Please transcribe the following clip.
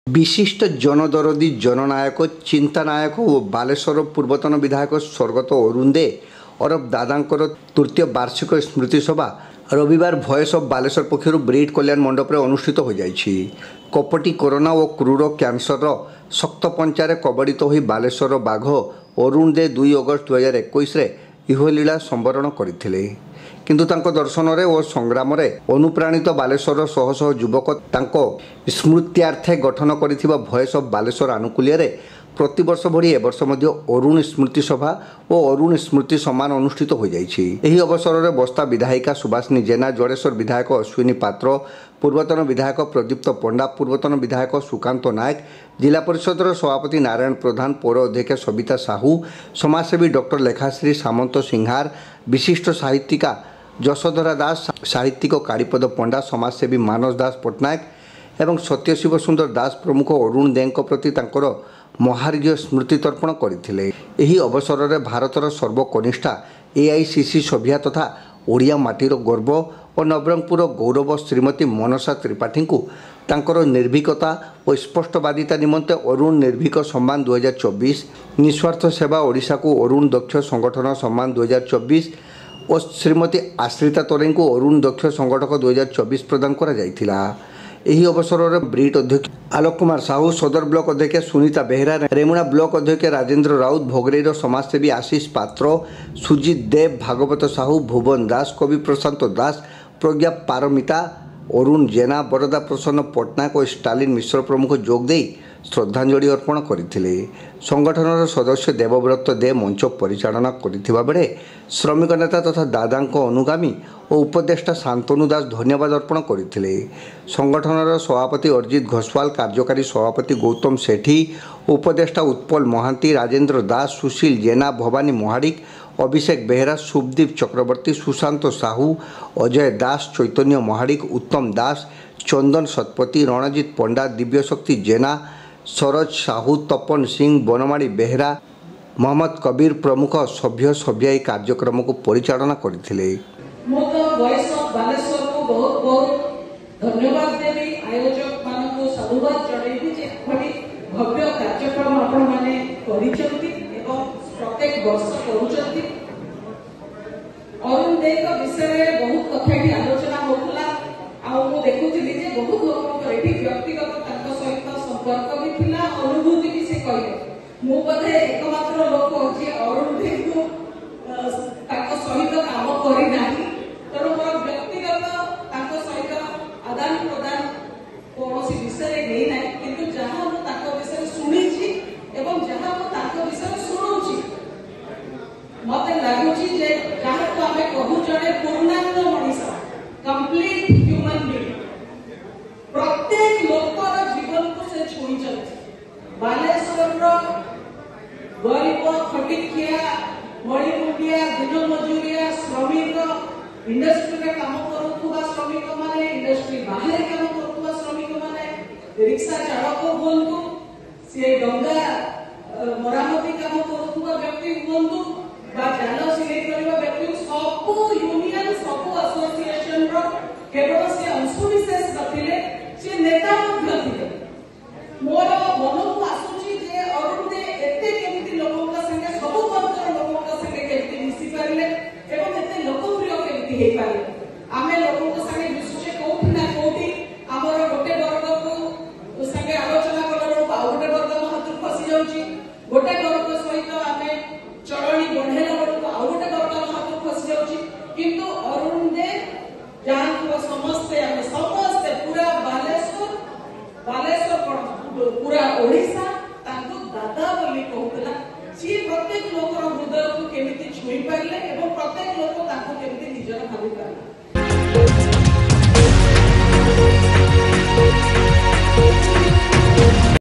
विशिष्ट जनदरदी जननायक चिंतानायक और बालेश्वर पूर्वतन विधायक स्वर्गत अरुण दे अरब दादांकर तृतीय वार्षिक स्मृति सभा रविवार भॉयस ऑफ बालेश्वर पक्षर ब्रीड कल्याण मंडप में अनुष्ठित हो जाइछि। कपटी कोरोना और क्रूर कैंसर शक्त पंचारे कबड़ित हो बालेश्वर बाघ अरुण दे 2 अगस्त 2021 इहलीला संवरण करथिले। किंतु तांको दर्शन और संग्राम अनुप्राणित बालेश्वर शह शह युवक तांको स्मृत्यार्थे गठन करिथिबा भॉयस ऑफ बालेश्वर आनुकूल्य प्रतिवर्ष भरी एवर्ष मध्य अरुण स्मृति सभा और अरुण स्मृति सम्मान अनुष्ठित हो जाइछि। एही अवसर में बस्ता विधायिका सुभाषिनी जेना, जड़ेश्वर विधायक अश्विनी पात्र, पूर्वतन विधायक प्रदीप्त पंडा, पूर्वतन विधायक सुकांत नायक, जिला परिषद सभापति नारायण प्रधान, पौर अध्यक्ष सबिता साहू, समाजसेवी डॉक्टर लेखाश्री सामंत सिंहार, विशिष्ट साहित्यिका यशोधरा दास, साहित्यिक कालीपद पंडा, समाजसेवी मानस दास पट्टनायक एवं सत्यशिव सुंदर दास प्रमुख अरुण दे प्रति तांकर महार्घ्य स्मृति तर्पण करथिले। एही अवसर में भारतर सर्वकनिष्ठा AICC सभ्या तथा ओडिया माटीर गर्व और नवरंगपुर गौरव श्रीमती मनसा त्रिपाठी को तांकर निर्भीकता और स्पष्टवादिता निमंते अरुण निर्भीक सम्मान 2024, निस्वार्थ सेवा ओडिशा को अरुण दक्ष संगठन सम्मान 2024 और श्रीमती आश्रिता तोरे को अरुण दक्ष संगठक 2024 प्रदान करा जायथिला। एही अवसर में ब्रीड अध्यक्ष आलोक कुमार साहू, सदर ब्लॉक अध्यक्ष सुनीता बेहरा, रेमुणा ब्लॉक अध्यक्ष राजेंद्र राउत, भोगरेर समाजसेवी आशीष पात्र, सुजित देव, भागवत साहू, भुवन दास, कवि प्रशांत दास, प्रज्ञा पारमिता, अरुण जेना, बरदा प्रसन्न पट्टनायक और स्टालिन मिश्र प्रमुख जोगदे श्रद्धांजलि अर्पण करथिले। संगठनर सदस्य देवव्रत दे मंच परिचालना करिथिबा बेले श्रमिक नेता तथा दादांको अनुगामी और उपदेष्टा शांतनु दास धन्यवाद अर्पण करथिले। संगठनर सभापति अर्जित घोषवाल, कार्यकारी सभापति गौतम सेठी, उपदेष्टा उत्पल महांती, राजेंद्र दास, सुशील जेना, भवानी मोहाड़िक, अभिषेक बेहरा, शुभदीप चक्रवर्ती, सुशांत साहू, अजय दास, चैतन्य महाड़िक, उत्तम दास, चंदन शतपथी, रणजित पंडा, दिव्यशक्ति जेना, सरोज साहू, तपन सिंह, बनमाड़ी बेहरा, मोहम्मद कबीर प्रमुख सभ्य सभ्याई कार्यक्रम को परिचालना करथिले। वॉइस ऑफ बालेश्वर को बहुत बहुत धन्यवाद देवी, आयोजक मान को साधुवाद जणैबी जे एखोटी भव्य कार्यक्रम आपण माने करिसथि एवं प्रत्येक वर्ष करूछथि। अरुण दे को विषय में बहुत कथाटी आलोचना होतला आ मु देखुथिली जे बहुत लोक एठी व्यक्तिगत तांको सहित संपर्क भी थिला, अनुभूति भी से कहले। मु बधे एकमात्र लोक जे अरुण दे को तांको सहित काम करि नाही, तेणु मोर व्यक्तिगत तांको सहित आदान प्रदान कौन विषय नहीं ना, किंतु जहाँ मु तांको विषय शुणी एवं जहाँ मु तांको विषय शुणुची मते लागुची जे जहाँ को आमे कहू जणे पूर्णांग मनीष, कंप्लीट ह्यूमन बीइंग, प्रत्येक लोकर जीवन को से छुईचନ୍ତି। बालेश्वर गरीब खटिकिया मणिमुंडिया दिन मजूरिया श्रमिक, इंडस्ट्री में काम करुवा श्रमिक माने, इंडस्ट्री बाहर काम करुवा श्रमिक माने, रिक्शा चालक हुंतु, से डंगा मरामती काम करुवा व्यक्ति हुंतु बा जान सिलाई करबा व्यक्ति, सब यूनियन सब एसोसिएशन रो केवल से अंशविशेष नथिले, से नेता ମଧ୍ୟ थिले। मोर मन को आसुची जे अरुण दे एते केमिति लोकक संगे सब वर्गर लोकक संगे केमिति मिसी पारिले एवं एते लोकप्रिय केमिति हे पारिले। आमे लोकक संगे मिसुचे कोठी ना कोठी हमर गोटे वर्ग को संगे आलोचना करलो आ गोटे वर्ग महत्व फसी जाउची, गोटे वर्ग सहित आमे चलणी बढ़ेला बडको आ गोटे वर्ग महत्व फसी जाउची। किंतु अरुण दे जहां को समस्ते आमे समस्ते पूरा बालेश्वर पूरा ओडिशा तांको दादा बोली कहूला। सी प्रत्येक लोकर हृदय को केमिति छुई पारिले एवं प्रत्येक लोक